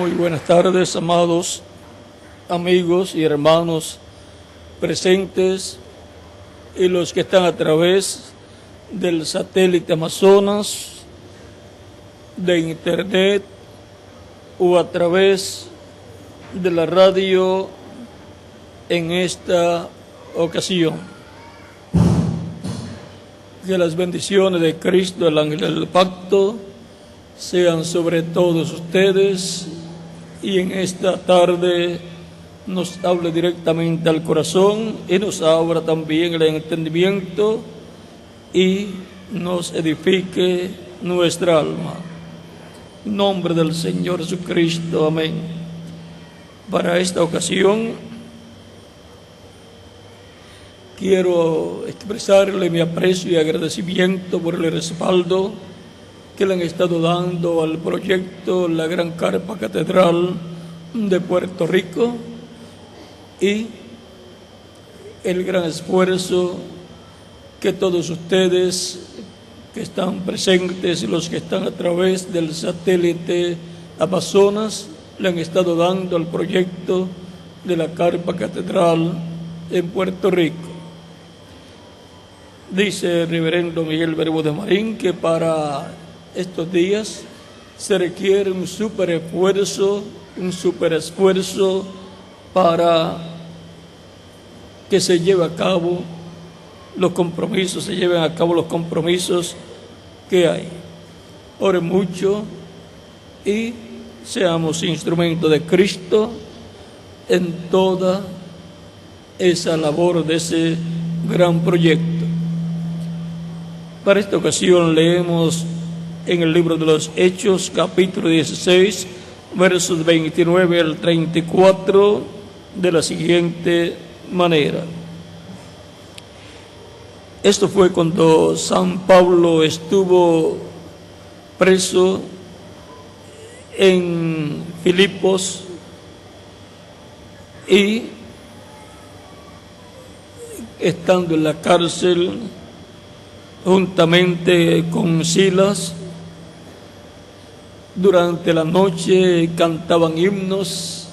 Muy buenas tardes, amados amigos y hermanos presentes y los que están a través del satélite Amazonas, de internet o a través de la radio en esta ocasión. Que las bendiciones de Cristo, el ángel del pacto, sean sobre todos ustedes y en esta tarde nos hable directamente al corazón y nos abra también el entendimiento y nos edifique nuestra alma. En nombre del Señor Jesucristo, amén. Para esta ocasión quiero expresarle mi aprecio y agradecimiento por el respaldo que le han estado dando al proyecto La Gran Carpa Catedral de Puerto Rico y el gran esfuerzo que todos ustedes que están presentes y los que están a través del satélite Amazonas le han estado dando al proyecto de la Carpa Catedral en Puerto Rico. Dice el reverendo Miguel Verbo de Marín que para estos días se requiere un super esfuerzo para que se lleven a cabo los compromisos que hay. Oren mucho y seamos instrumentos de Cristo en toda esa labor de ese gran proyecto. Para esta ocasión leemos en el libro de los Hechos, capítulo 16, versos 29 al 34, de la siguiente manera. Esto fue cuando San Pablo estuvo preso en Filipos y estando en la cárcel juntamente con Silas, durante la noche cantaban himnos,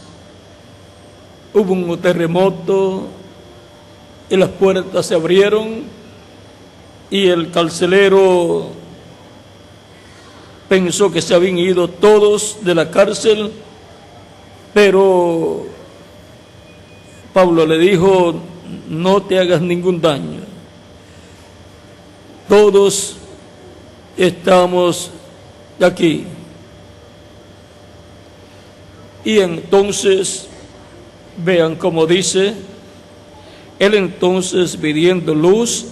hubo un terremoto y las puertas se abrieron y el carcelero pensó que se habían ido todos de la cárcel, pero Pablo le dijo: no te hagas ningún daño, todos estamos aquí. Y entonces, vean cómo dice, él entonces, pidiendo luz,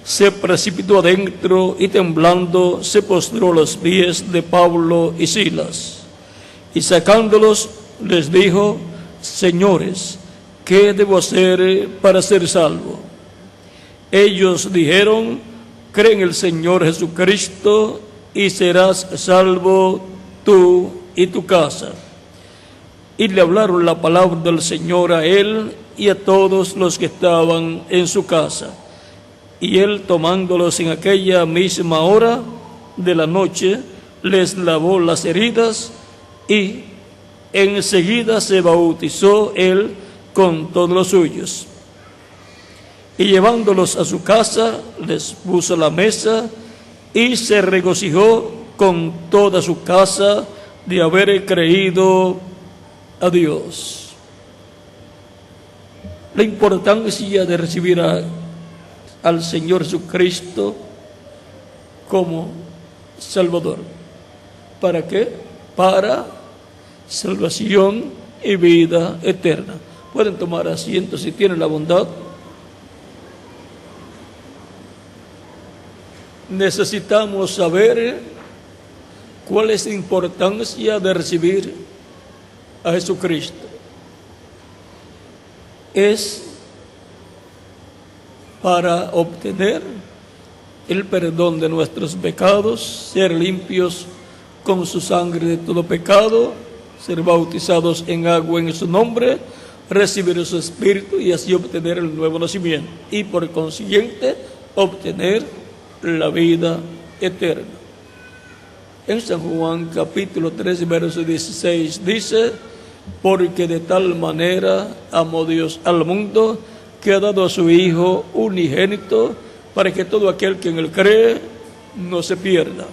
se precipitó adentro y temblando se postró a los pies de Pablo y Silas. Y sacándolos les dijo: señores, ¿qué debo hacer para ser salvo? Ellos dijeron: cree en el Señor Jesucristo y serás salvo tú y tu casa. Y le hablaron la palabra del Señor a él y a todos los que estaban en su casa. Y él, tomándolos en aquella misma hora de la noche, les lavó las heridas y enseguida se bautizó él con todos los suyos. Y llevándolos a su casa, les puso la mesa y se regocijó con toda su casa de haber creído a Dios. La importancia de recibir al Señor Jesucristo como Salvador. ¿Para qué? Para salvación y vida eterna. Pueden tomar asiento si tienen la bondad. Necesitamos saber cuál es la importancia de recibir a Jesucristo. Es para obtener el perdón de nuestros pecados, ser limpios con su sangre de todo pecado, ser bautizados en agua en su nombre, recibir su Espíritu y así obtener el nuevo nacimiento y por consiguiente obtener la vida eterna. En San Juan capítulo 3, verso 16 dice: porque de tal manera amó Dios al mundo, que ha dado a su Hijo unigénito, para que todo aquel que en él cree no se pierda,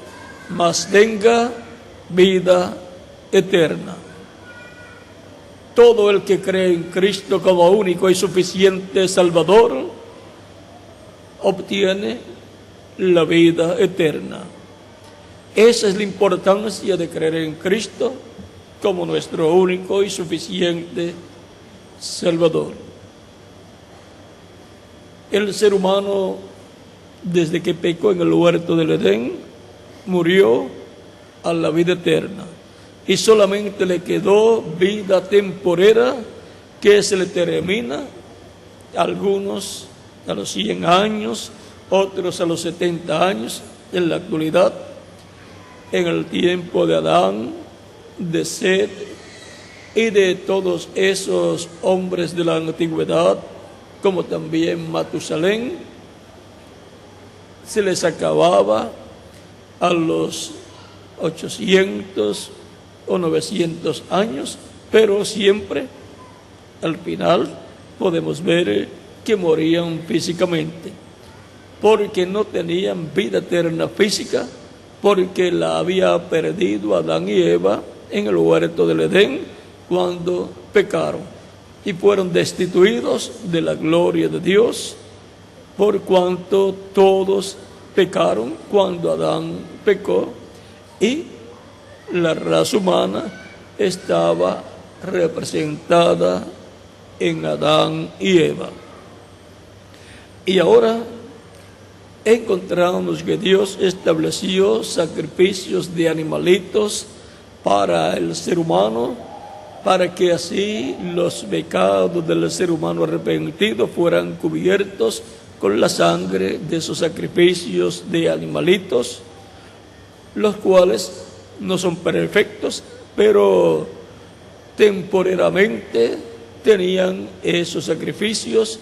mas tenga vida eterna. Todo el que cree en Cristo como único y suficiente Salvador obtiene la vida eterna. Esa es la importancia de creer en Cristo como nuestro único y suficiente Salvador. El ser humano, desde que pecó en el huerto del Edén, murió a la vida eterna. Y solamente le quedó vida temporera, que se le termina, algunos a los 100 años, otros a los 70 años, en la actualidad, en el tiempo de Adán, de Set y de todos esos hombres de la antigüedad, como también Matusalén, se les acababa a los 800 o 900 años, pero siempre al final podemos ver que morían físicamente, porque no tenían vida eterna física, porque la había perdido Adán y Eva en el huerto del Edén cuando pecaron y fueron destituidos de la gloria de Dios, por cuanto todos pecaron cuando Adán pecó y la raza humana estaba representada en Adán y Eva. Y ahora encontramos que Dios estableció sacrificios de animalitos para el ser humano, para que así los pecados del ser humano arrepentido fueran cubiertos con la sangre de esos sacrificios de animalitos, los cuales no son perfectos, pero temporalmente tenían esos sacrificios,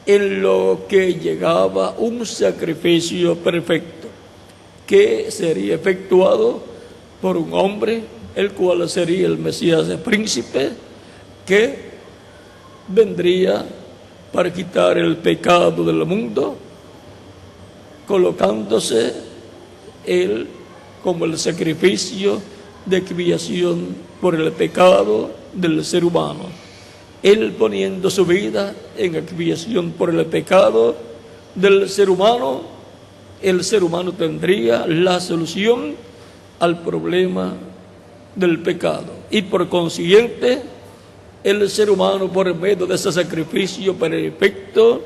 en lo que llegaba un sacrificio perfecto, que sería efectuado por un hombre, el cual sería el Mesías el príncipe, que vendría para quitar el pecado del mundo, colocándose él como el sacrificio de expiación por el pecado del ser humano. Él poniendo su vida en expiación por el pecado del ser humano, el ser humano tendría la solución al problema del pecado. Y por consiguiente, el ser humano, por medio de ese sacrificio perfecto,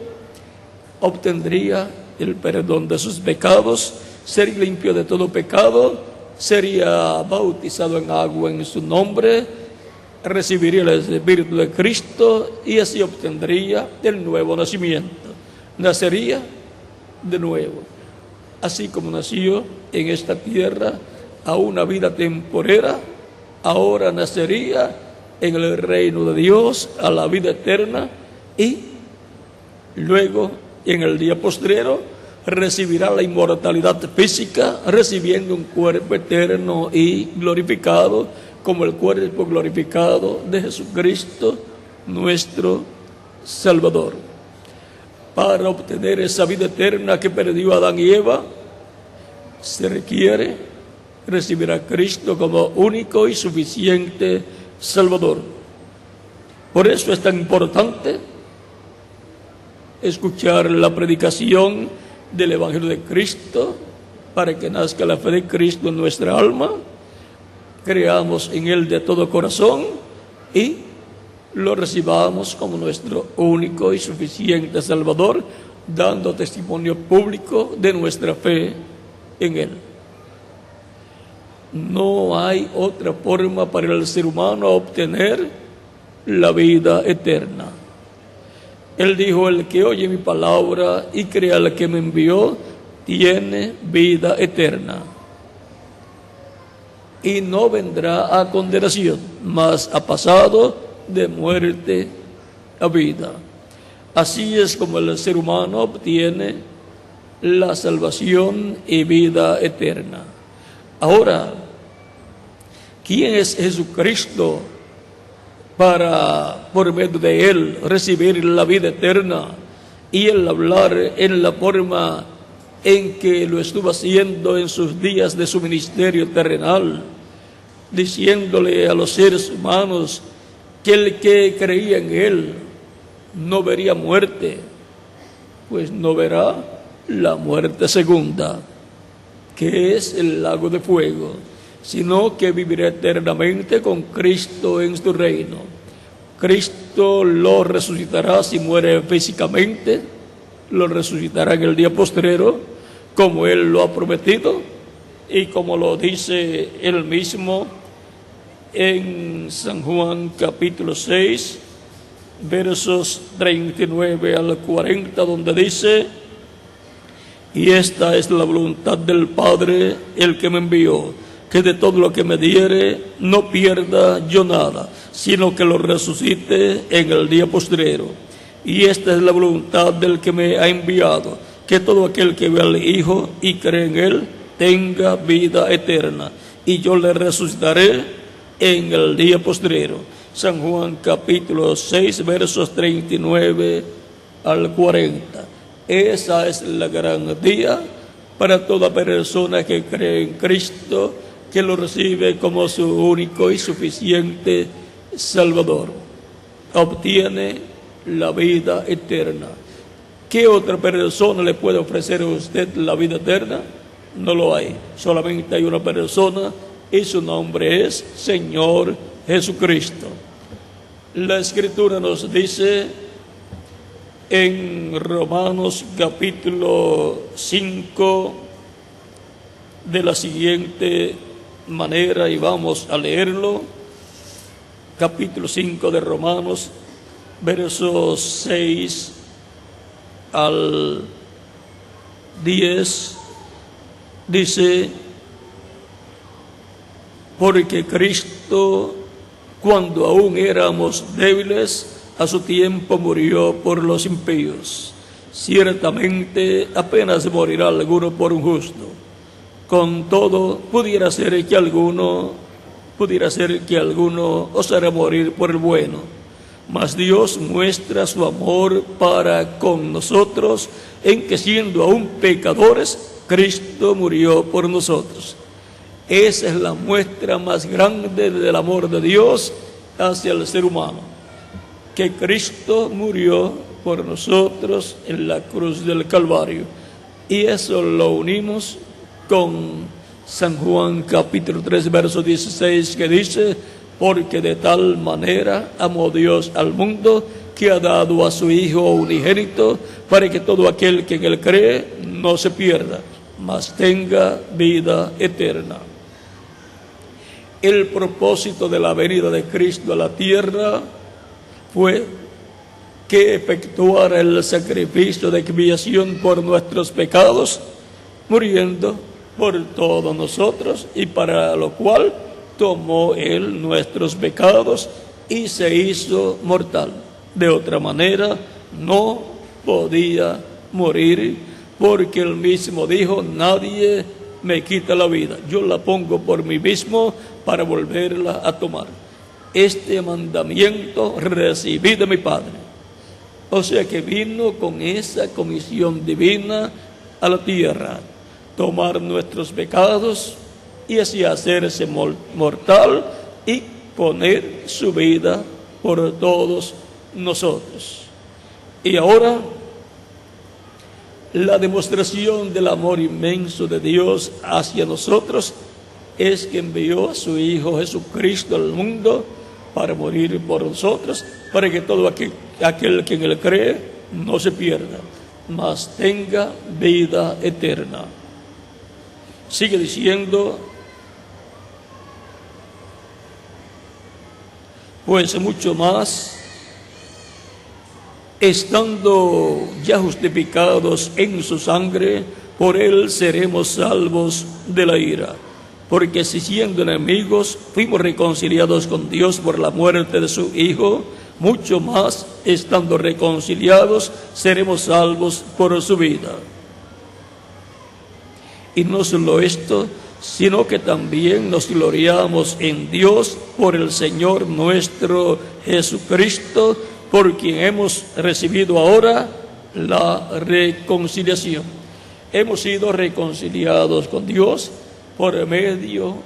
obtendría el perdón de sus pecados, sería limpio de todo pecado, sería bautizado en agua en su nombre, recibiría el Espíritu de Cristo y así obtendría el nuevo nacimiento. Nacería de nuevo, así como nació en esta tierra a una vida temporera, ahora nacería en el reino de Dios a la vida eterna y luego en el día postrero recibirá la inmortalidad física, recibiendo un cuerpo eterno y glorificado, como el cuerpo glorificado de Jesucristo, nuestro Salvador. Para obtener esa vida eterna que perdió Adán y Eva, se requiere recibir a Cristo como único y suficiente Salvador. Por eso es tan importante escuchar la predicación del Evangelio de Cristo, para que nazca la fe de Cristo en nuestra alma, creamos en Él de todo corazón y lo recibamos como nuestro único y suficiente Salvador, dando testimonio público de nuestra fe en Él. No hay otra forma para el ser humano obtener la vida eterna. Él dijo: el que oye mi palabra y crea al que me envió, tiene vida eterna, y no vendrá a condenación, mas ha pasado de muerte a vida. Así es como el ser humano obtiene la salvación y vida eterna. Ahora, quién es Jesucristo para, por medio de Él, recibir la vida eterna, y el hablar en la forma en que lo estuvo haciendo en sus días de su ministerio terrenal, diciéndole a los seres humanos que el que creía en Él no vería muerte, pues no verá la muerte segunda, que es el lago de fuego, sino que vivirá eternamente con Cristo en su reino. Cristo lo resucitará si muere físicamente, lo resucitará en el día postrero, como Él lo ha prometido, y como lo dice Él mismo en San Juan capítulo 6, versos 39 al 40, donde dice: y esta es la voluntad del Padre, el que me envió, que de todo lo que me diere no pierda yo nada, sino que lo resucite en el día postrero. Y esta es la voluntad del que me ha enviado, que todo aquel que ve al Hijo y cree en Él tenga vida eterna, y yo le resucitaré en el día postrero. San Juan capítulo 6, versos 39 al 40. Esa es la gran día para toda persona que cree en Cristo, que lo recibe como su único y suficiente Salvador. Obtiene la vida eterna. ¿Qué otra persona le puede ofrecer a usted la vida eterna? No lo hay. Solamente hay una persona, y su nombre es Señor Jesucristo. La Escritura nos dice en Romanos capítulo 5 de la siguiente manera, y vamos a leerlo. Capítulo 5 de Romanos, versos 6 al 10, dice: porque Cristo, cuando aún éramos débiles, a su tiempo murió por los impíos. Ciertamente apenas morirá alguno por un justo. Con todo, pudiera ser que alguno osara morir por el bueno. Mas Dios muestra su amor para con nosotros, en que siendo aún pecadores, Cristo murió por nosotros. Esa es la muestra más grande del amor de Dios hacia el ser humano, que Cristo murió por nosotros en la cruz del Calvario. Y eso lo unimos con San Juan capítulo 3, verso 16, que dice: porque de tal manera amó Dios al mundo, que ha dado a su Hijo unigénito, para que todo aquel que en Él cree no se pierda, mas tenga vida eterna. El propósito de la venida de Cristo a la tierra fue que efectuara el sacrificio de expiación por nuestros pecados, muriendo por todos nosotros, y para lo cual tomó Él nuestros pecados y se hizo mortal. De otra manera no podía morir, porque Él mismo dijo: nadie me quita la vida, yo la pongo por mí mismo para volverla a tomar. Este mandamiento recibí de mi Padre. O sea que vino con esa comisión divina a la tierra, tomar nuestros pecados y así hacerse mortal y poner su vida por todos nosotros. Y ahora, la demostración del amor inmenso de Dios hacia nosotros es que envió a su Hijo Jesucristo al mundo para morir por nosotros, para que todo aquel que en Él cree no se pierda, mas tenga vida eterna. Sigue diciendo: pues mucho más, estando ya justificados en su sangre, por Él seremos salvos de la ira. Porque si siendo enemigos fuimos reconciliados con Dios por la muerte de su Hijo, mucho más, estando reconciliados, seremos salvos por su vida. Y no solo esto, sino que también nos gloriamos en Dios por el Señor nuestro Jesucristo, por quien hemos recibido ahora la reconciliación. Hemos sido reconciliados con Dios por medio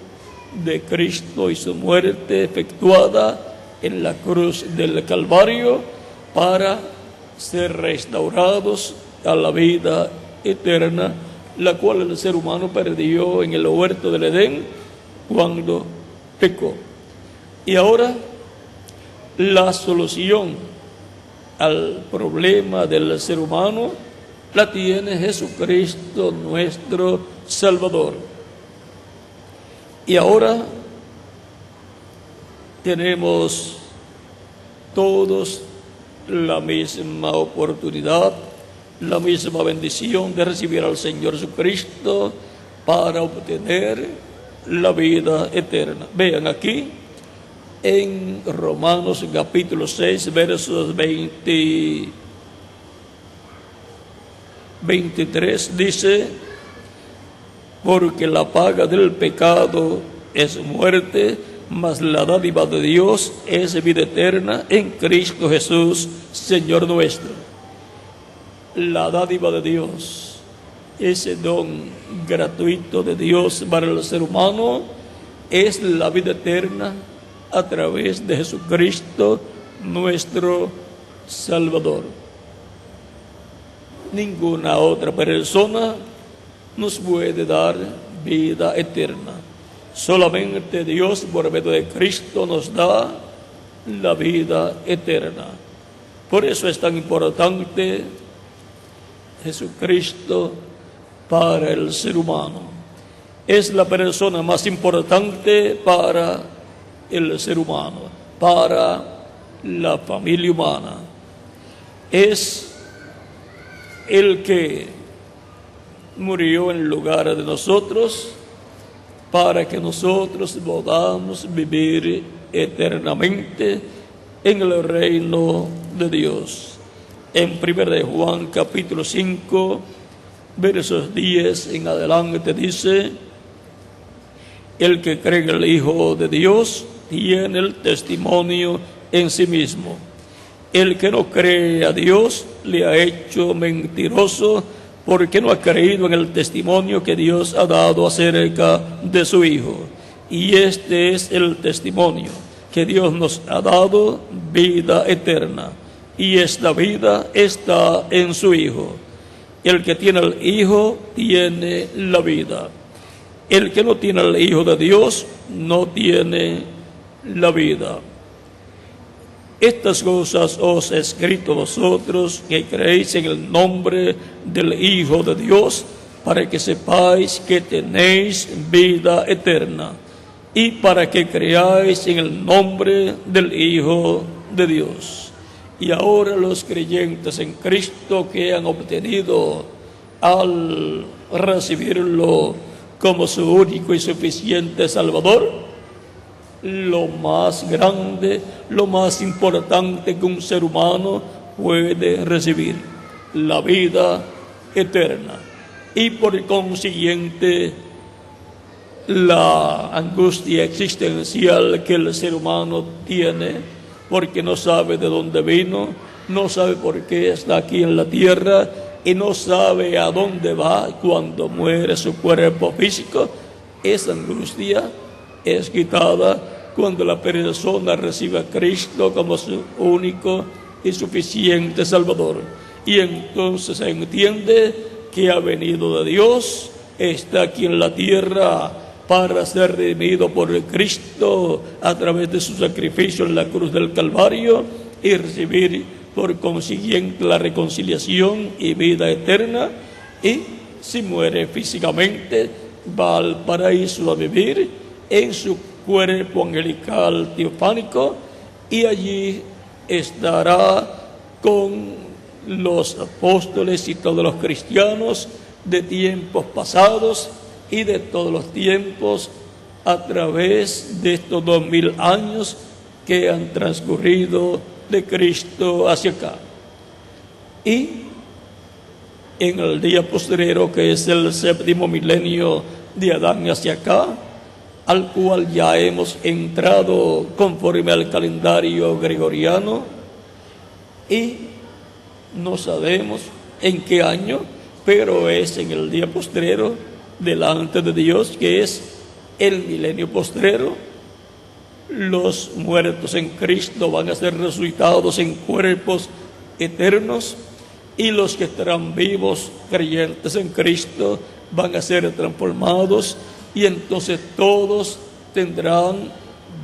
de Cristo y su muerte efectuada en la cruz del Calvario para ser restaurados a la vida eterna, la cual el ser humano perdió en el huerto del Edén cuando pecó. Y ahora la solución al problema del ser humano la tiene Jesucristo nuestro Salvador. Y ahora tenemos todos la misma oportunidad, la misma bendición de recibir al Señor Jesucristo para obtener la vida eterna. Vean aquí en Romanos capítulo 6, versos 23, dice: porque la paga del pecado es muerte, mas la dádiva de Dios es vida eterna en Cristo Jesús, Señor nuestro. La dádiva de Dios, ese don gratuito de Dios para el ser humano, es la vida eterna a través de Jesucristo, nuestro Salvador. Ninguna otra persona nos puede dar vida eterna. Solamente Dios, por medio de Cristo, nos da la vida eterna. Por eso es tan importante Jesucristo para el ser humano. Es la persona más importante para el ser humano, para la familia humana. Es el que murió en lugar de nosotros para que nosotros podamos vivir eternamente en el reino de Dios. En 1 de Juan capítulo 5, versos 10 en adelante dice: el que cree en el Hijo de Dios tiene el testimonio en sí mismo. El que no cree a Dios le ha hecho mentiroso, porque no ha creído en el testimonio que Dios ha dado acerca de su Hijo. Y este es el testimonio, que Dios nos ha dado vida eterna, y esta vida está en su Hijo. El que tiene al Hijo tiene la vida. El que no tiene al Hijo de Dios no tiene la vida. Estas cosas os he escrito vosotros que creéis en el nombre del Hijo de Dios, para que sepáis que tenéis vida eterna, y para que creáis en el nombre del Hijo de Dios. Y ahora los creyentes en Cristo que han obtenido al recibirlo como su único y suficiente Salvador, lo más grande, lo más importante que un ser humano puede recibir, la vida eterna. Y por consiguiente, la angustia existencial que el ser humano tiene, porque no sabe de dónde vino, no sabe por qué está aquí en la tierra, y no sabe a dónde va cuando muere su cuerpo físico, esa angustia es quitada cuando la persona recibe a Cristo como su único y suficiente Salvador. Y entonces se entiende que ha venido de Dios, está aquí en la tierra para ser redimido por Cristo a través de su sacrificio en la cruz del Calvario, y recibir por consiguiente la reconciliación y vida eterna. Y si muere físicamente, va al paraíso a vivir en su cuerpo angelical teofánico, y allí estará con los apóstoles y todos los cristianos de tiempos pasados y de todos los tiempos a través de estos 2000 años que han transcurrido de Cristo hacia acá. Y en el día postrero, que es el séptimo milenio de Adán hacia acá, al cual ya hemos entrado conforme al calendario gregoriano, y no sabemos en qué año, pero es en el día postrero delante de Dios, que es el milenio postrero. Los muertos en Cristo van a ser resucitados en cuerpos eternos, y los que estarán vivos, creyentes en Cristo, van a ser transformados, y entonces todos tendrán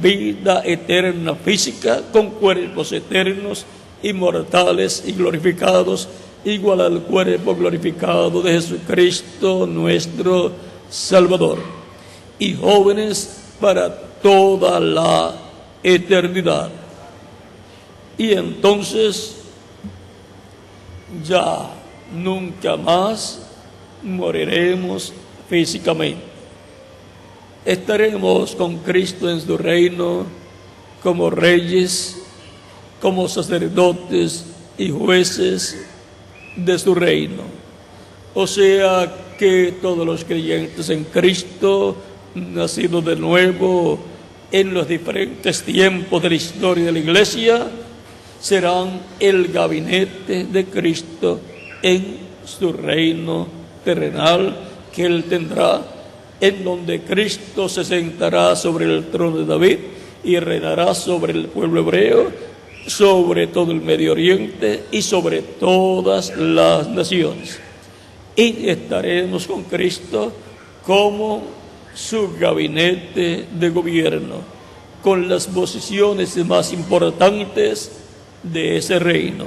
vida eterna física, con cuerpos eternos, inmortales y glorificados, igual al cuerpo glorificado de Jesucristo nuestro Salvador, y jóvenes para toda la eternidad. Y entonces ya nunca más moriremos físicamente. Estaremos con Cristo en su reino como reyes, como sacerdotes y jueces de su reino. O sea que todos los creyentes en Cristo, nacidos de nuevo en los diferentes tiempos de la historia de la Iglesia, serán el gabinete de Cristo en su reino terrenal que Él tendrá, en donde Cristo se sentará sobre el trono de David y reinará sobre el pueblo hebreo, sobre todo el Medio Oriente y sobre todas las naciones. Y estaremos con Cristo como su gabinete de gobierno, con las posiciones más importantes de ese reino.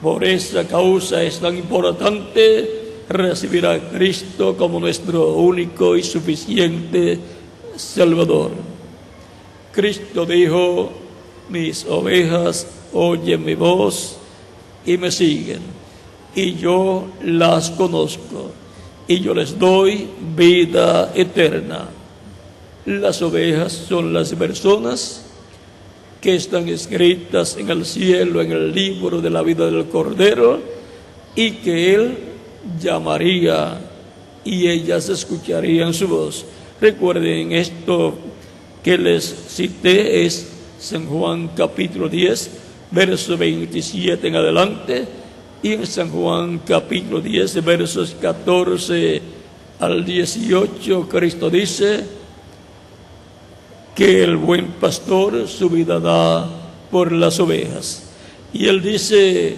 Por esa causa es tan importante recibir a Cristo como nuestro único y suficiente Salvador. Cristo dijo: mis ovejas oyen mi voz y me siguen, y yo las conozco, y yo les doy vida eterna. Las ovejas son las personas que están escritas en el cielo, en el libro de la vida del Cordero, y que Él llamaría y ellas escucharían su voz. Recuerden, esto que les cité es San Juan capítulo 10, verso 27 en adelante, y en San Juan capítulo 10, versos 14 al 18, Cristo dice que el buen pastor su vida da por las ovejas. Y Él dice: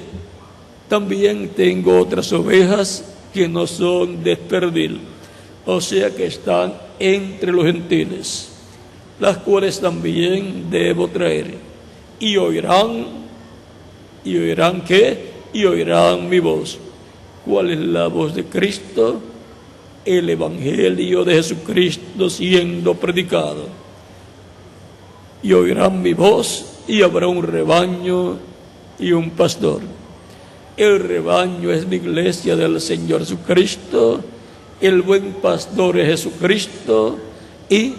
también tengo otras ovejas que no son de este redil, o sea que están entre los gentiles, las cuales también debo traer, y oirán ¿qué? Y oirán mi voz. ¿Cuál es la voz de Cristo? El Evangelio de Jesucristo siendo predicado. Y oirán mi voz, y habrá un rebaño y un pastor. El rebaño es la iglesia del Señor Jesucristo, el buen pastor es Jesucristo. ¿Y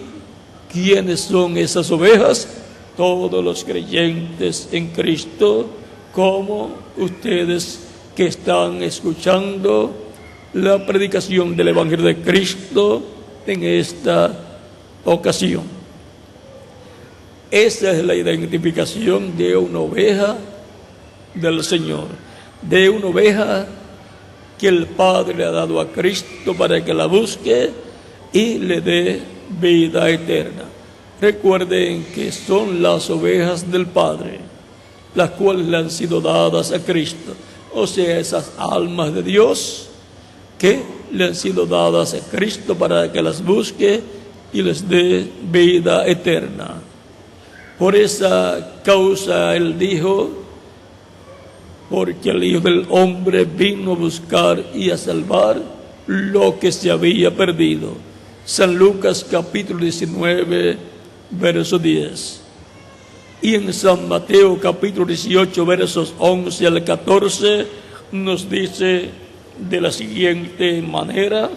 quiénes son esas ovejas? Todos los creyentes en Cristo, como ustedes que están escuchando la predicación del Evangelio de Cristo en esta ocasión. Esa es la identificación de una oveja del Señor, de una oveja que el Padre le ha dado a Cristo para que la busque y le dé vida eterna. Recuerden que son las ovejas del Padre, las cuales le han sido dadas a Cristo, o sea, esas almas de Dios que le han sido dadas a Cristo para que las busque y les dé vida eterna. Por esa causa Él dijo: porque el Hijo del Hombre vino a buscar y a salvar lo que se había perdido. San Lucas capítulo 19, verso 10. Y en San Mateo capítulo 18, versos 11 al 14, nos dice de la siguiente manera,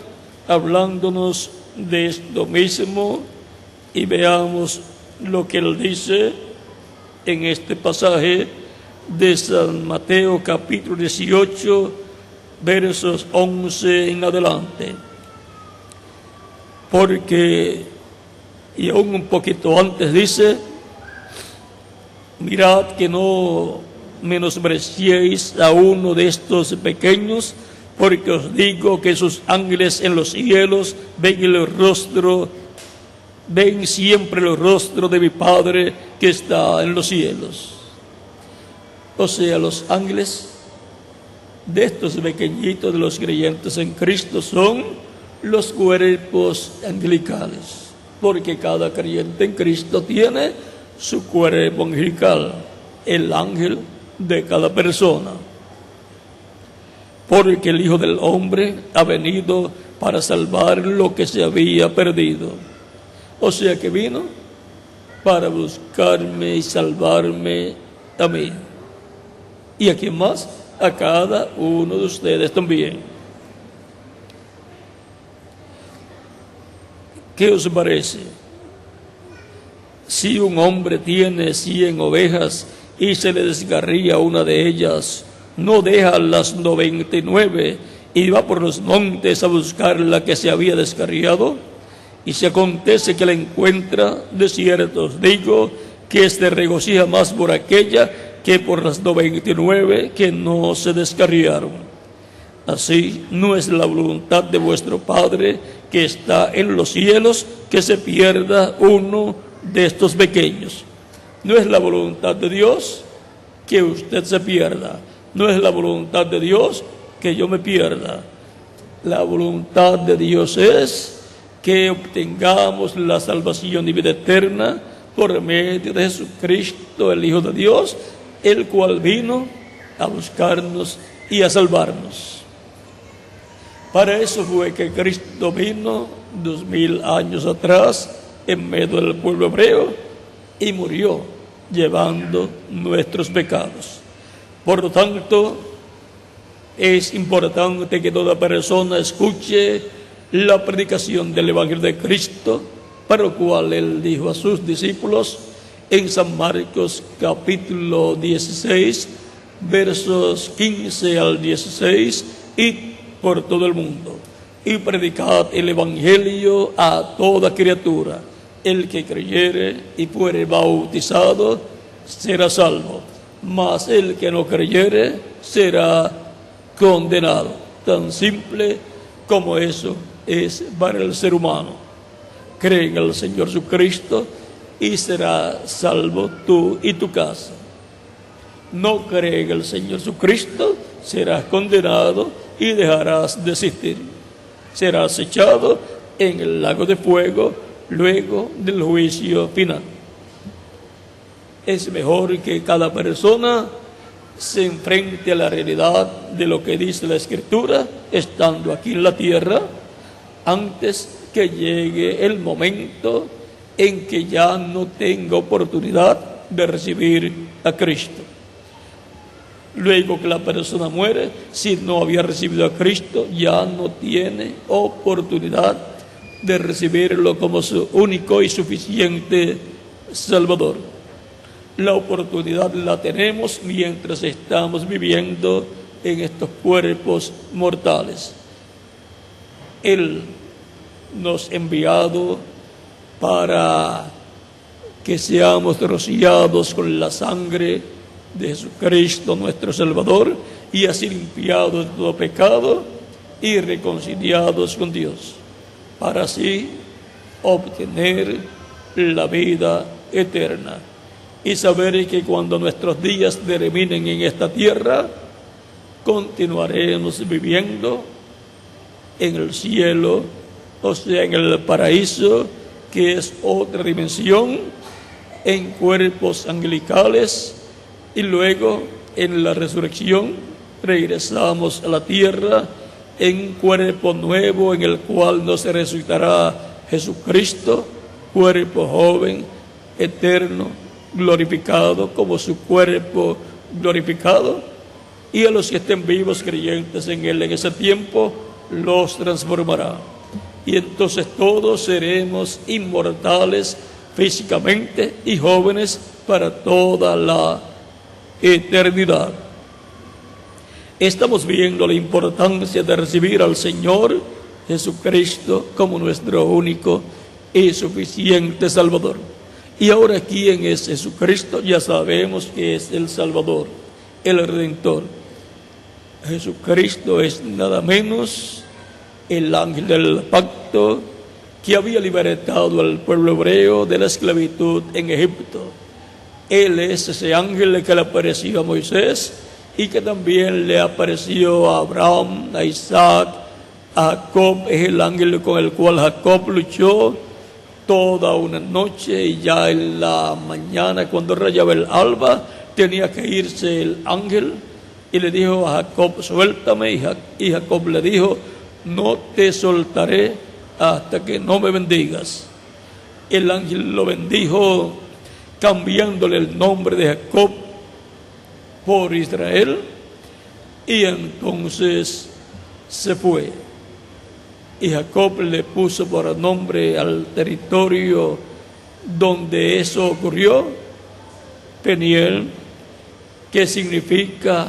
hablándonos de esto mismo, y veamos lo que Él dice en este pasaje de San Mateo capítulo 18, versos 11 en adelante. porque, y aún un poquito antes dice, mirad que no menospreciéis a uno de estos pequeños, porque os digo que sus ángeles en los cielos ven siempre el rostro de mi Padre que está en los cielos. O sea, los ángeles de estos pequeñitos de los creyentes en Cristo son los cuerpos angelicales, porque cada creyente en Cristo tiene su cuerpo angelical, el ángel de cada persona. Porque el Hijo del Hombre ha venido para salvar lo que se había perdido. O sea que vino para buscarme y salvarme a mí. ¿Y a quién más? A cada uno de ustedes también. ¿Qué os parece? Si un hombre tiene 100 ovejas y se le descarría una de ellas, no deja las 99 y va por los montes a buscar la que se había descarriado, y si acontece que la encuentra, de cierto os digo que se regocija más por aquella que por las 99 que no se descarriaron. Así no es la voluntad de vuestro Padre que está en los cielos que se pierda uno de estos pequeños. No es la voluntad de Dios que usted se pierda. No es la voluntad de Dios que yo me pierda. La voluntad de Dios es que obtengamos la salvación y vida eterna por medio de Jesucristo, el Hijo de Dios, el cual vino a buscarnos y a salvarnos. Para eso fue que Cristo vino 2000 años atrás en medio del pueblo hebreo y murió llevando nuestros pecados. Por lo tanto, es importante que toda persona escuche la predicación del Evangelio de Cristo, para lo cual Él dijo a sus discípulos en San Marcos capítulo 16, versos 15 al 16, id por todo el mundo y predicad el Evangelio a toda criatura. El que creyere y fuere bautizado será salvo, mas el que no creyere será condenado. Tan simple como eso es para el ser humano. Cree en el Señor Jesucristo y serás salvo tú y tu casa. No cree en el Señor Jesucristo, serás condenado y dejarás de existir. Serás echado en el lago de fuego luego del juicio final. Es mejor que cada persona se enfrente a la realidad de lo que dice la Escritura, estando aquí en la tierra, antes que llegue el momento en que ya no tenga oportunidad de recibir a Cristo. Luego que la persona muere, si no había recibido a Cristo, ya no tiene oportunidad de recibirlo como su único y suficiente Salvador. La oportunidad la tenemos mientras estamos viviendo en estos cuerpos mortales. Él nos ha enviado para que seamos rociados con la sangre de Jesucristo nuestro Salvador y así limpiados de todo pecado y reconciliados con Dios, para así obtener la vida eterna y saber que cuando nuestros días terminen en esta tierra, continuaremos viviendo en el cielo, o sea, en el paraíso, que es otra dimensión, en cuerpos angelicales, y luego en la resurrección regresamos a la tierra en un cuerpo nuevo en el cual nos resucitará Jesucristo, cuerpo joven, eterno, glorificado como su cuerpo glorificado, y a los que estén vivos creyentes en Él en ese tiempo los transformará. Y entonces todos seremos inmortales físicamente y jóvenes para toda la eternidad. Estamos viendo la importancia de recibir al Señor Jesucristo como nuestro único y suficiente Salvador. Y ahora, ¿quién es Jesucristo? Ya sabemos que es el Salvador, el Redentor. Jesucristo es nada menos el ángel del pacto que había libertado al pueblo hebreo de la esclavitud en Egipto. Él es ese ángel que le apareció a Moisés y que también le apareció a Abraham, a Isaac, a Jacob. Es el ángel con el cual Jacob luchó toda una noche, y ya en la mañana, cuando rayaba el alba, tenía que irse el ángel y le dijo a Jacob: suéltame. Y Jacob le dijo: no te soltaré hasta que no me bendigas. El ángel lo bendijo, cambiándole el nombre de Jacob por Israel, y entonces se fue. Y Jacob le puso por nombre al territorio donde eso ocurrió Peniel, que significa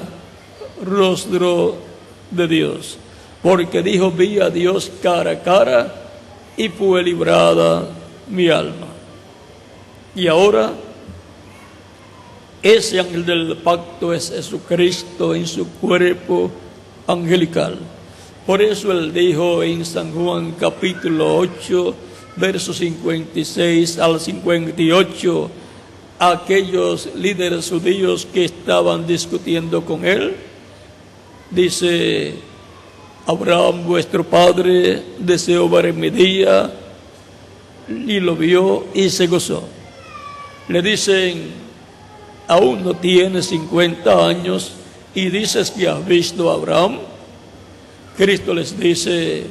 rostro de Dios, porque dijo: vi a Dios cara a cara y fue librada mi alma. Y ahora ese ángel del pacto es Jesucristo en su cuerpo angelical. Por eso él dijo en San Juan capítulo 8, versos 56 al 58, a aquellos líderes judíos que estaban discutiendo con él, dice: Abraham vuestro padre deseó ver mi día, y lo vio y se gozó. Le dicen: aún no tienes 50 años y dices que has visto a Abraham. Cristo les dice: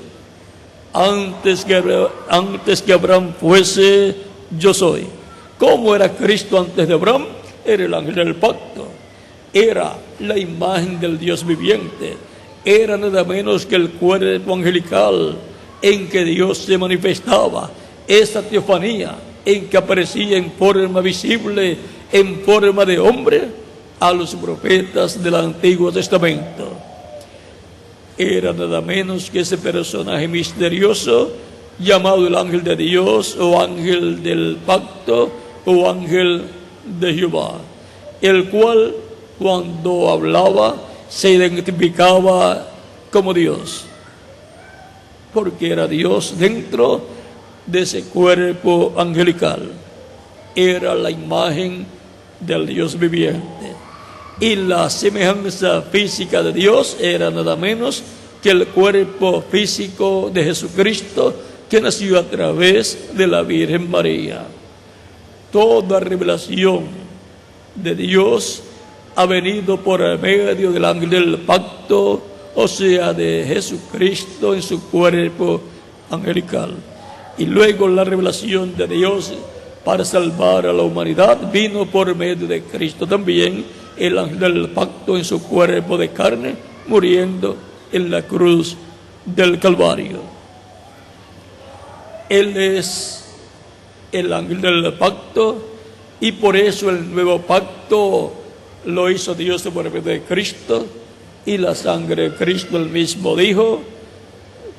antes que Abraham fuese, yo soy. ¿Cómo era Cristo antes de Abraham? Era el ángel del pacto, era la imagen del Dios viviente, era nada menos que el cuerpo angelical en que Dios se manifestaba, esa teofanía en que aparecía en forma visible, en forma de hombre, a los profetas del Antiguo Testamento. Era nada menos que ese personaje misterioso llamado el ángel de Dios, o ángel del pacto, o ángel de Jehová, el cual cuando hablaba se identificaba como Dios, porque era Dios dentro de ese cuerpo angelical. Era la imagen del Dios viviente, y la semejanza física de Dios era nada menos que el cuerpo físico de Jesucristo, que nació a través de la Virgen María. Toda revelación de Dios ha venido por medio del ángel del pacto, o sea, de Jesucristo en su cuerpo angelical. Y luego la revelación de Dios para salvar a la humanidad vino por medio de Cristo también, el ángel del pacto en su cuerpo de carne, muriendo en la cruz del Calvario. Él es el ángel del pacto, y por eso el nuevo pacto lo hizo Dios por medio de Cristo, y la sangre de Cristo. Él mismo dijo,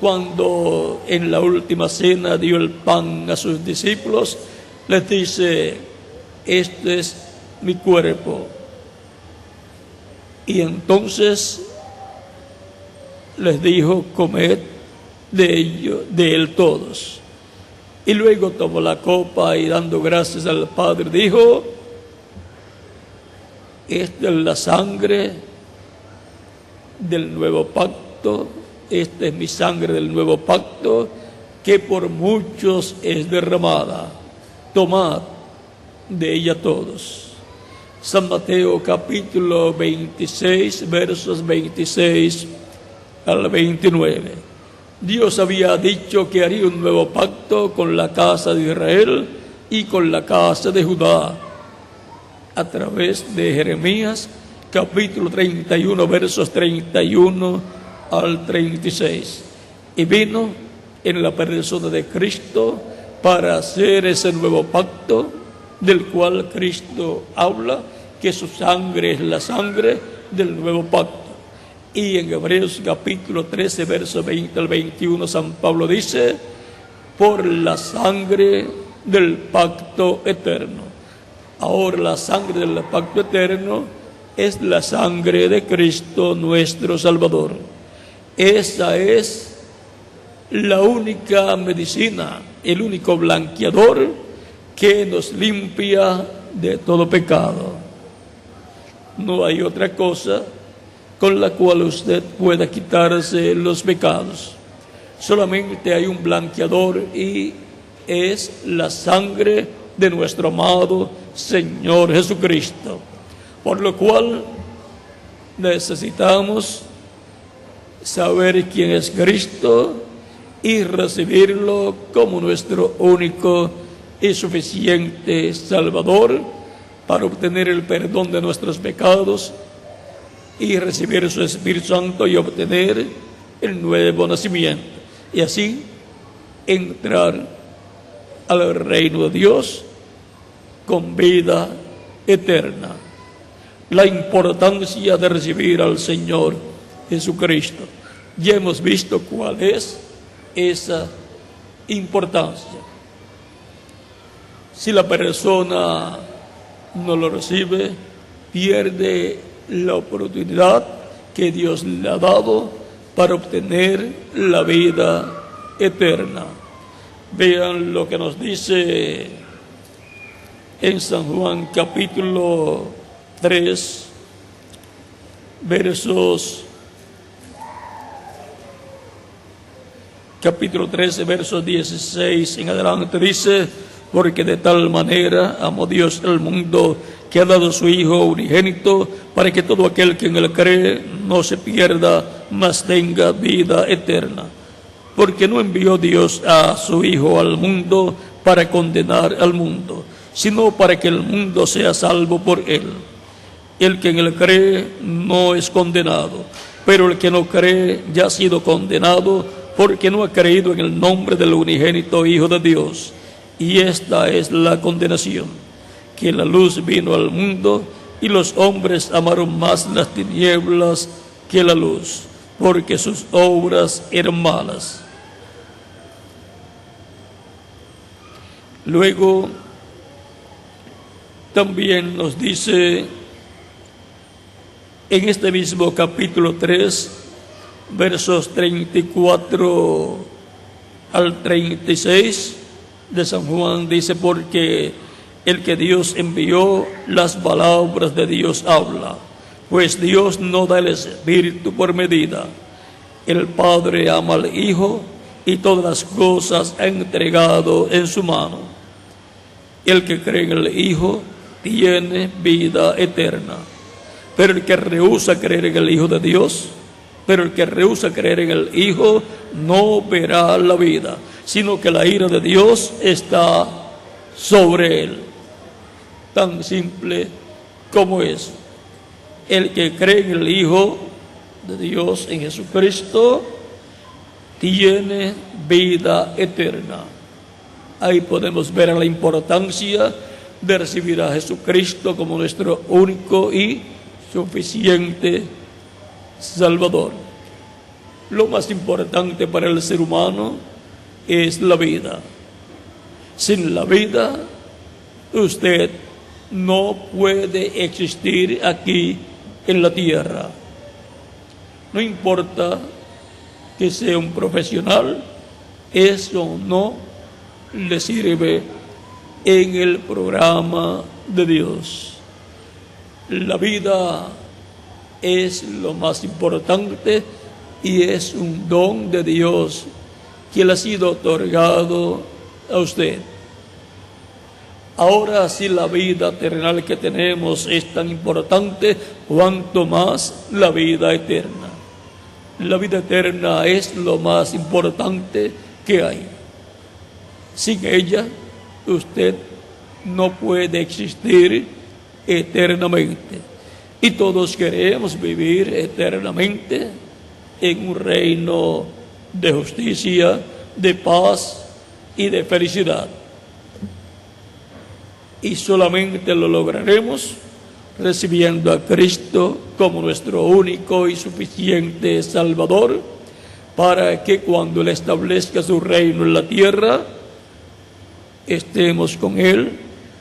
cuando en la última cena dio el pan a sus discípulos, les dice: este es mi cuerpo. Y entonces les dijo: comed de él todos. Y luego tomó la copa y, dando gracias al Padre, dijo: esta es la sangre del nuevo pacto, esta es mi sangre del nuevo pacto, que por muchos es derramada. Tomad de ella todos. San Mateo capítulo 26, versos 26 al 29. Dios había dicho que haría un nuevo pacto con la casa de Israel y con la casa de Judá, a través de Jeremías capítulo 31, versos 31 al 36. Y vino en la persona de Cristo para hacer ese nuevo pacto, del cual Cristo habla, que su sangre es la sangre del nuevo pacto. Y en Hebreos capítulo 13, verso 20 al 21, San Pablo dice, por la sangre del pacto eterno. Ahora la sangre del pacto eterno es la sangre de Cristo nuestro Salvador. Esa es la única medicina, el único blanqueador que nos limpia de todo pecado. No hay otra cosa con la cual usted pueda quitarse los pecados. Solamente hay un blanqueador y es la sangre de nuestro amado Señor Jesucristo. Por lo cual necesitamos saber quién es Cristo y recibirlo como nuestro único y suficiente Salvador para obtener el perdón de nuestros pecados y recibir su Espíritu Santo y obtener el nuevo nacimiento. Y así entrar al reino de Dios con vida eterna. La importancia de recibir al Señor Jesucristo. Ya hemos visto cuál es esa importancia. Si la persona no lo recibe, pierde la oportunidad que Dios le ha dado para obtener la vida eterna. Vean lo que nos dice en San Juan capítulo 3, capítulo 13, versos 16 en adelante, dice, porque de tal manera amó Dios el mundo que ha dado su Hijo unigénito, para que todo aquel que en él cree no se pierda, mas tenga vida eterna. Porque no envió Dios a su Hijo al mundo para condenar al mundo, sino para que el mundo sea salvo por él. El que en él cree no es condenado, pero el que no cree ya ha sido condenado, porque no ha creído en el nombre del unigénito Hijo de Dios. Y esta es la condenación, que la luz vino al mundo y los hombres amaron más las tinieblas que la luz, porque sus obras eran malas. Luego también nos dice en este mismo capítulo 3, versos 34 al 36 de San Juan, dice, porque el que Dios envió, las palabras de Dios habla, pues Dios no da el Espíritu por medida. El Padre ama al Hijo y todas las cosas ha entregado en su mano. El que cree en el Hijo tiene vida eterna, pero el que rehúsa creer en el Hijo de Dios, pero el que rehúsa creer en el Hijo no verá la vida, sino que la ira de Dios está sobre él. Tan simple como es. El que cree en el Hijo de Dios, en Jesucristo, tiene vida eterna. Ahí podemos ver la importancia de recibir a Jesucristo como nuestro único y suficiente Salvador. Lo más importante para el ser humano es la vida. Sin la vida, usted no puede existir aquí en la tierra. No importa que sea un profesional, eso no le sirve en el programa de Dios. La vida es lo más importante y es un don de Dios que le ha sido otorgado a usted. Ahora, si la vida terrenal que tenemos es tan importante, cuanto más la vida eterna. La vida eterna es lo más importante que hay. Sin ella, usted no puede existir eternamente. Y todos queremos vivir eternamente en un reino de justicia, de paz y de felicidad. Y solamente lo lograremos recibiendo a Cristo como nuestro único y suficiente Salvador, para que cuando Él establezca su reino en la tierra, estemos con Él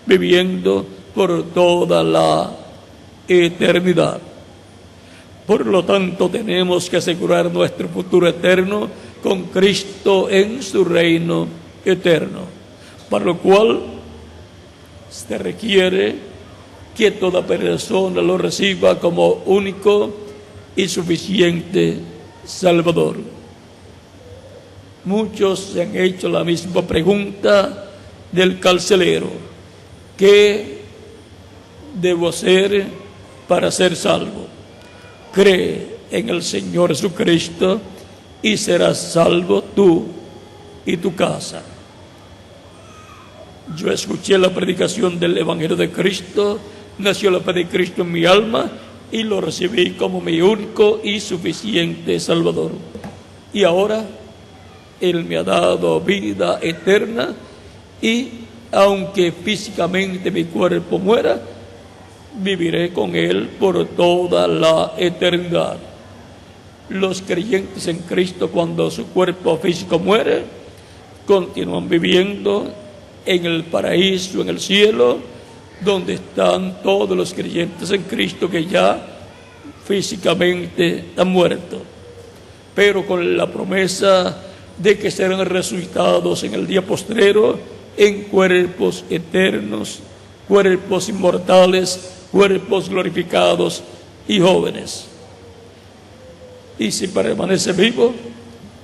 viviendo por toda la eternidad. Por lo tanto, tenemos que asegurar nuestro futuro eterno con Cristo en su reino eterno, para lo cual se requiere que toda persona lo reciba como único y suficiente Salvador. Muchos se han hecho la misma pregunta del carcelero: ¿qué debo hacer para ser salvo? Cree en el Señor Jesucristo y serás salvo tú y tu casa. Yo escuché la predicación del Evangelio de Cristo, nació la fe de Cristo en mi alma y lo recibí como mi único y suficiente Salvador. Y ahora Él me ha dado vida eterna, y aunque físicamente mi cuerpo muera, viviré con Él por toda la eternidad. Los creyentes en Cristo, cuando su cuerpo físico muere, continúan viviendo en el paraíso, en el cielo, donde están todos los creyentes en Cristo que ya físicamente han muerto, pero con la promesa de que serán resucitados en el día postrero en cuerpos eternos, cuerpos inmortales, cuerpos glorificados y jóvenes. Y si permanece vivo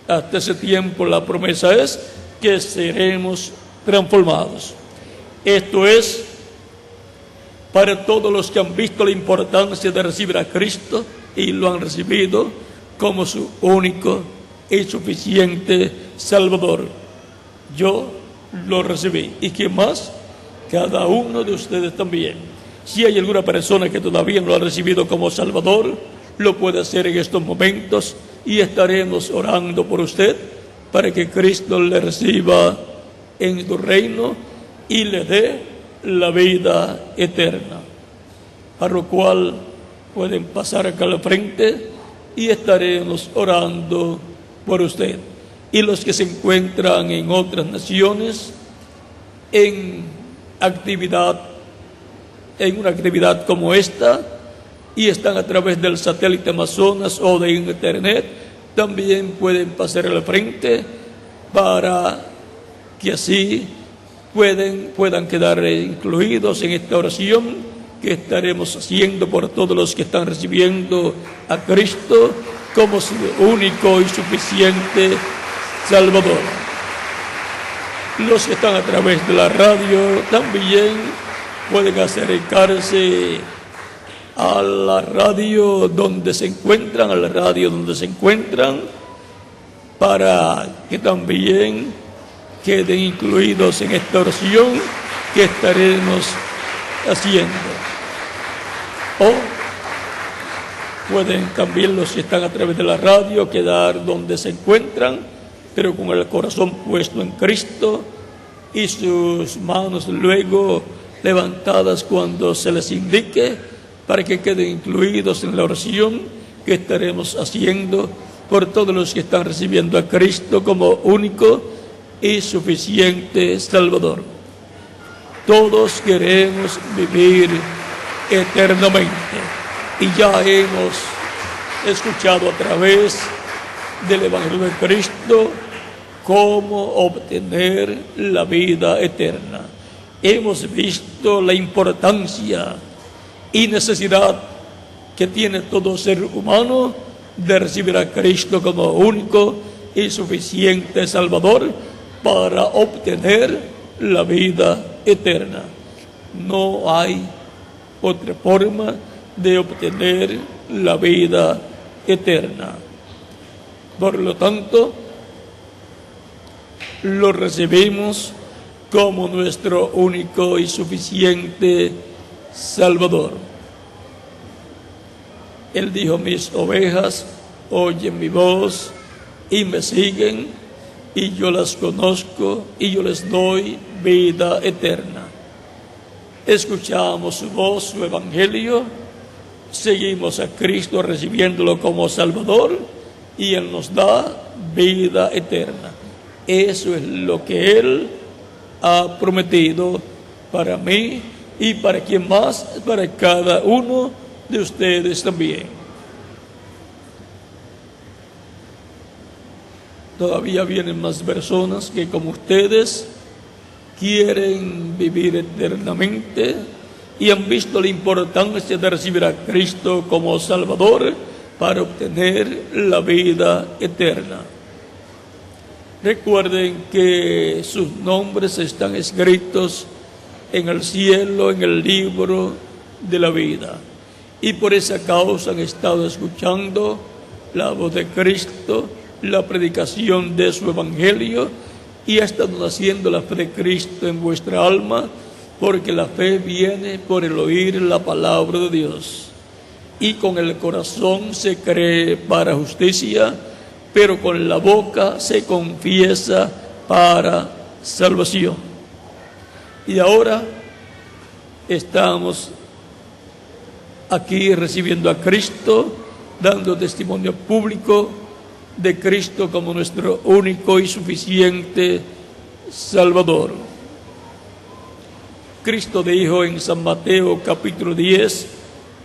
hasta ese tiempo, la promesa es que seremos transformados. Esto es para todos los que han visto la importancia de recibir a Cristo y lo han recibido como su único y suficiente Salvador. Yo lo recibí. ¿Y quién más? Cada uno de ustedes también. Si hay alguna persona que todavía no lo ha recibido como Salvador, lo puede hacer en estos momentos y estaremos orando por usted para que Cristo le reciba en su reino y le dé la vida eterna. A lo cual pueden pasar acá al frente y estaremos orando por usted. Y los que se encuentran en otras naciones en una actividad como esta y están a través del satélite Amazonas o de internet, también pueden pasar al frente para que así puedan quedar incluidos en esta oración que estaremos haciendo por todos los que están recibiendo a Cristo como su único y suficiente Salvador. Los que están a través de la radio también pueden acercarse a la radio donde se encuentran, para que también queden incluidos en esta oración que estaremos haciendo. O pueden también, los que están a través de la radio, quedar donde se encuentran, pero con el corazón puesto en Cristo y sus manos luego levantadas cuando se les indique, para que queden incluidos en la oración que estaremos haciendo por todos los que están recibiendo a Cristo como único y suficiente Salvador. Todos queremos vivir eternamente y ya hemos escuchado a través del Evangelio de Cristo cómo obtener la vida eterna. Hemos visto la importancia y necesidad que tiene todo ser humano de recibir a Cristo como único y suficiente Salvador para obtener la vida eterna. No hay otra forma de obtener la vida eterna. Por lo tanto, lo recibimos como nuestro único y suficiente Salvador. Él dijo: mis ovejas oyen mi voz y me siguen, y yo las conozco y yo les doy vida eterna. escuchamos su voz, su evangelio, seguimos a Cristo recibiéndolo como Salvador y Él nos da vida eterna. Eso es lo que Él ha prometido para mí y para quien más, para cada uno de ustedes también. Todavía vienen más personas que, como ustedes, quieren vivir eternamente y han visto la importancia de recibir a Cristo como Salvador para obtener la vida eterna. Recuerden que sus nombres están escritos en el cielo, en el libro de la vida. Y por esa causa han estado escuchando la voz de Cristo, la predicación de su evangelio, y ha estado naciendo la fe de Cristo en vuestra alma, porque la fe viene por el oír la palabra de Dios. Y con el corazón se cree para justicia, pero con la boca se confiesa para salvación. Y ahora estamos aquí recibiendo a Cristo, dando testimonio público de Cristo como nuestro único y suficiente Salvador. Cristo dijo en San Mateo capítulo 10,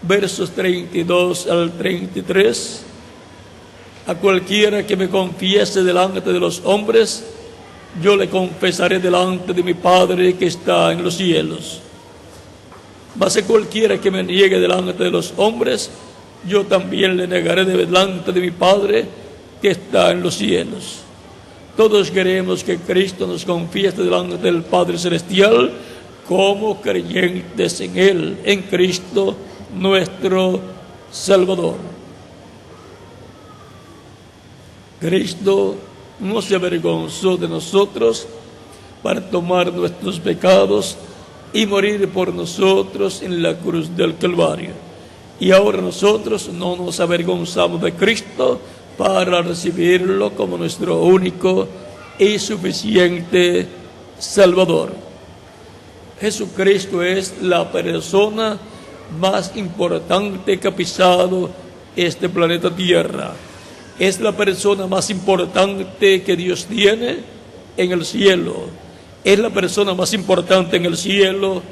versos 32 al 33, a cualquiera que me confiese delante de los hombres, yo le confesaré delante de mi Padre que está en los cielos. Mas a cualquiera que me niegue delante de los hombres, yo también le negaré delante de mi Padre que está en los cielos. Todos queremos que Cristo nos confiese delante del Padre Celestial como creyentes en Él, en Cristo nuestro Salvador. Cristo no se avergonzó de nosotros para tomar nuestros pecados y morir por nosotros en la cruz del Calvario. Y ahora nosotros no nos avergonzamos de Cristo para recibirlo como nuestro único y suficiente Salvador. Jesucristo es la persona más importante que ha pisado este planeta Tierra. Es la persona más importante que Dios tiene en el cielo. Es la persona más importante en el cielo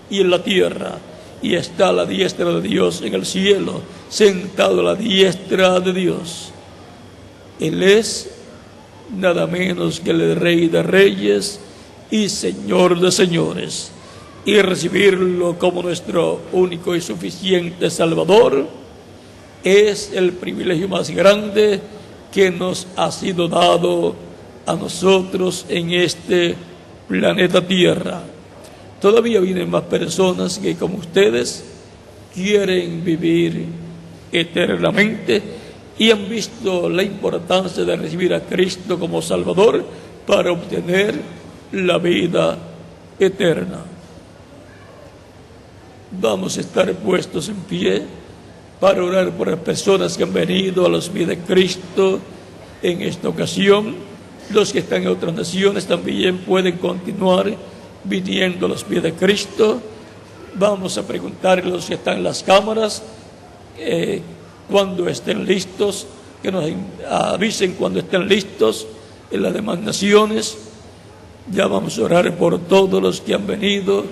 y en la tierra. Y está a la diestra de Dios en el cielo, sentado a la diestra de Dios. Él es nada menos que el Rey de Reyes y Señor de Señores. Y recibirlo como nuestro único y suficiente Salvador es el privilegio más grande que nos ha sido dado a nosotros en este planeta Tierra. Todavía vienen más personas que, como ustedes, quieren vivir eternamente y han visto la importancia de recibir a Cristo como Salvador para obtener la vida eterna. Vamos a estar puestos en pie para orar por las personas que han venido a los pies de Cristo en esta ocasión. Los que están en otras naciones también pueden continuar viniendo a los pies de Cristo. Vamos a preguntarle a los que están en las cámaras cuando estén listos, que nos avisen cuando estén listos en las demás naciones. Ya vamos a orar por todos los que han venido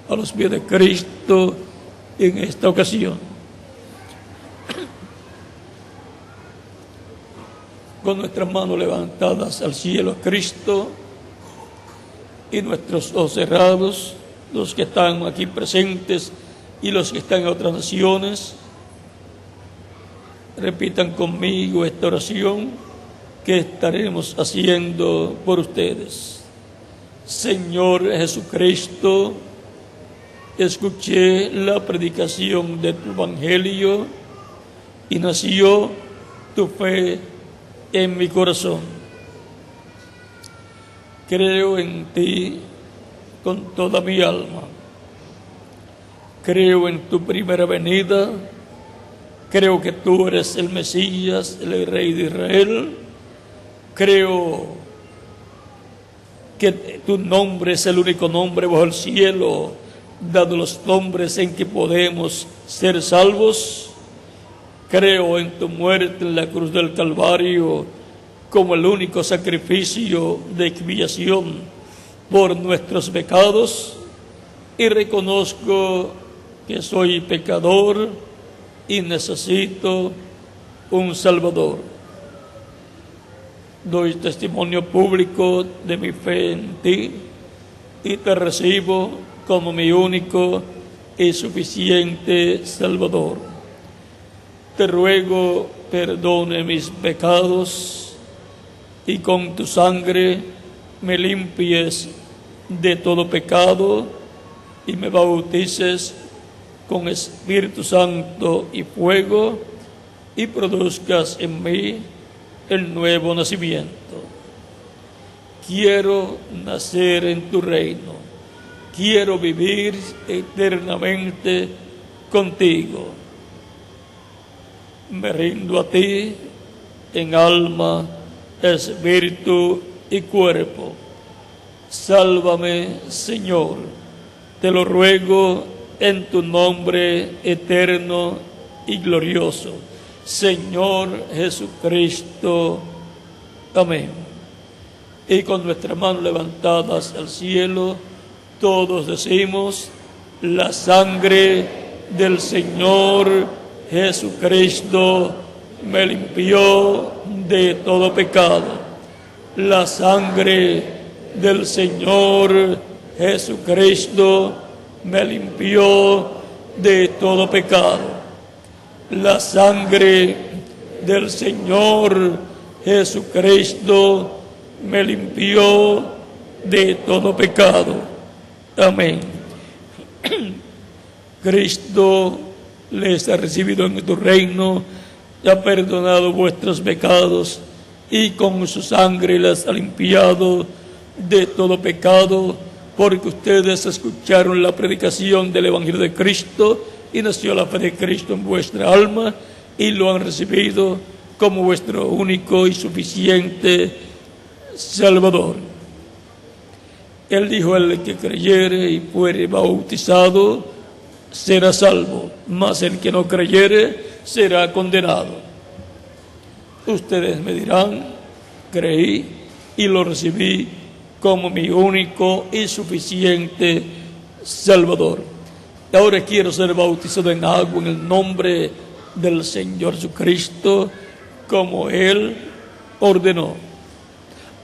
a los pies de Cristo en esta ocasión. Con nuestras manos levantadas al cielo, Cristo, y nuestros ojos cerrados, los que están aquí presentes y los que están en otras naciones, repitan conmigo esta oración que estaremos haciendo por ustedes. Señor Jesucristo, escuché la predicación de tu evangelio y nació tu fe en mi corazón. Creo en ti con toda mi alma. Creo en tu primera venida. Creo que tú eres el Mesías, el Rey de Israel. Creo que tu nombre es el único nombre bajo el cielo dado los nombres en que podemos ser salvos. Creo en tu muerte en la cruz del Calvario como el único sacrificio de expiación por nuestros pecados, y reconozco que soy pecador y necesito un Salvador. Doy testimonio público de mi fe en ti y te recibo como mi único y suficiente Salvador. Te ruego perdone mis pecados y con tu sangre me limpies de todo pecado y me bautices con Espíritu Santo y fuego y produzcas en mí el nuevo nacimiento. Quiero nacer en tu reino. Quiero vivir eternamente contigo. Me rindo a ti en alma, espíritu y cuerpo. Sálvame, Señor. Te lo ruego en tu nombre eterno y glorioso, Señor Jesucristo. Amén. Y con nuestras manos levantadas al cielo, todos decimos: la sangre del Señor Jesucristo me limpió de todo pecado. La sangre del Señor Jesucristo me limpió de todo pecado. La sangre del Señor Jesucristo me limpió de todo pecado. Amén. Cristo les ha recibido en tu reino, ha perdonado vuestros pecados y con su sangre les ha limpiado de todo pecado, porque ustedes escucharon la predicación del Evangelio de Cristo y nació la fe de Cristo en vuestra alma y lo han recibido como vuestro único y suficiente Salvador. Él dijo: el que creyere y fuere bautizado será salvo, mas el que no creyere será condenado. Ustedes me dirán: creí y lo recibí como mi único y suficiente Salvador. Ahora quiero ser bautizado en agua en el nombre del Señor Jesucristo, como Él ordenó.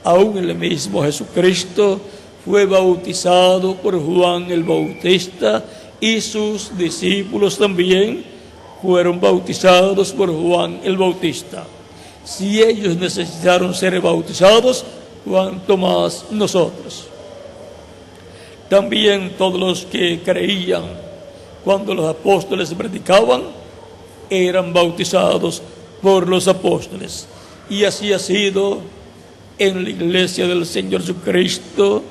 Aún el mismo Jesucristo fue bautizado por Juan el Bautista y sus discípulos también fueron bautizados por Juan el Bautista. Si ellos necesitaron ser bautizados, cuanto más nosotros. También todos los que creían cuando los apóstoles predicaban eran bautizados por los apóstoles. Y así ha sido en la iglesia del Señor Jesucristo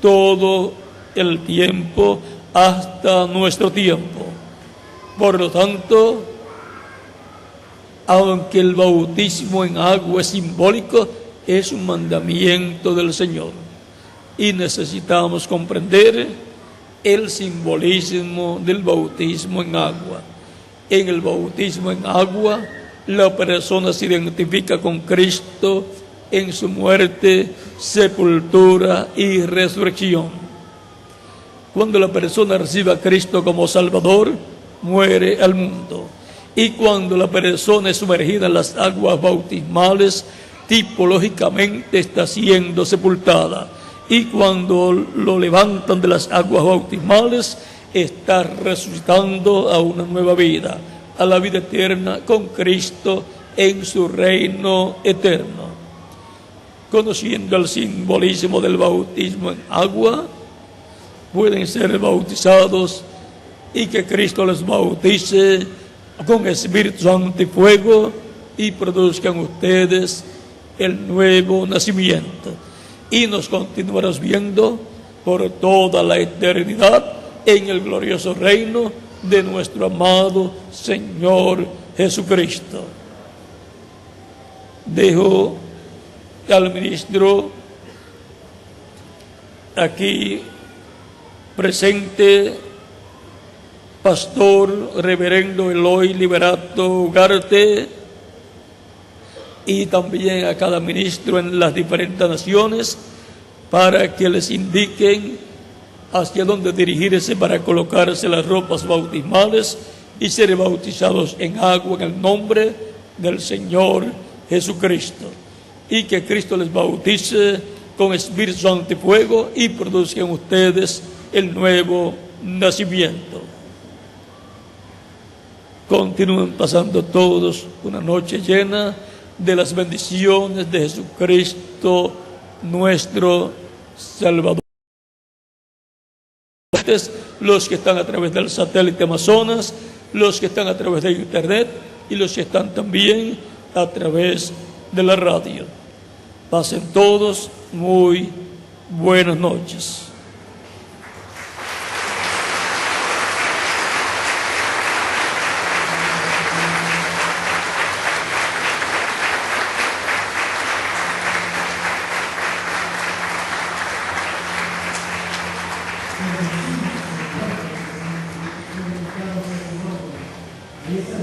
todo el tiempo hasta nuestro tiempo. Por lo tanto, aunque el bautismo en agua es simbólico, es un mandamiento del Señor y necesitamos comprender el simbolismo del bautismo en agua. En el bautismo en agua, la persona se identifica con Cristo en su muerte, sepultura y resurrección. Cuando la persona recibe a Cristo como Salvador, muere al mundo. Y cuando la persona es sumergida en las aguas bautismales, tipológicamente está siendo sepultada. Y cuando lo levantan de las aguas bautismales, está resucitando a una nueva vida, a la vida eterna con Cristo en su reino eterno. Conociendo el simbolismo del bautismo en agua, pueden ser bautizados y que Cristo les bautice con Espíritu Santo y fuego y produzcan ustedes el nuevo nacimiento. Y nos continuarás viendo por toda la eternidad en el glorioso reino de nuestro amado Señor Jesucristo. Dejo al ministro aquí presente Pastor Reverendo Eloy Liberato Ugarte, y también a cada ministro en las diferentes naciones, para que les indiquen hacia dónde dirigirse para colocarse las ropas bautismales y ser bautizados en agua en el nombre del Señor Jesucristo. Y que Cristo les bautice con Espíritu Santo y fuego y produzcan en ustedes el nuevo nacimiento. Continúen pasando todos una noche llena de las bendiciones de Jesucristo, nuestro Salvador. Los que están a través del satélite Amazonas, los que están a través de internet y los que están también a través de la radio. Pasen todos muy buenas noches. Y esta